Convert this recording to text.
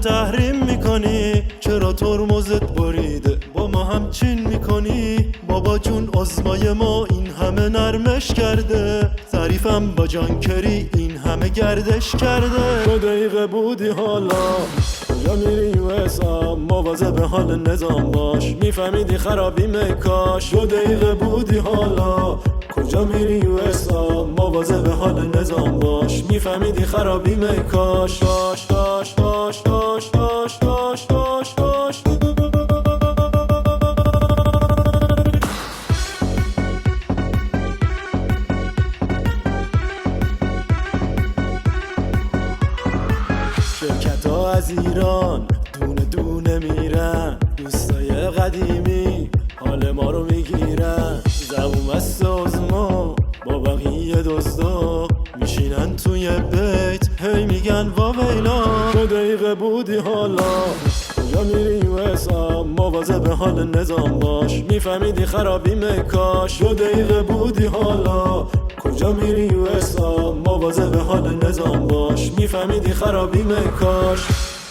تحریم میکنی؟ چرا ترمزت بریده با ما همچین میکنی؟ بابا جون عظمای ما این همه نرمش کرده، ظریفم با جانکری این همه گردش کرده. 2 دقیقه بودی حالا کجا میری USA؟ مواظب حال نظام باش، میفهمیدی خرابی میکاش. 2 دقیقه بودی حالا کجا میری USA؟ مواظب حال نظام باش، میفهمیدی خرابی میکاش. داش داش داش داش داش داش داش داش. شرکت ها از ایران دونه دونه میرن، دوستای قدیمی حال ما رو میگیرن. زبون بست عظما با بقیه دزدا میشینن توی بیت هی میگن واویلا. 2 دقیقه بودی حالا کجا میری USA؟ مواظب حال نظام باش، میفهمیدی خرابی میکاش. 2 دقیقه بودی حالا کجا میری USA؟ مواظب حال نظام باش، میفهمیدی خرابی میکاش.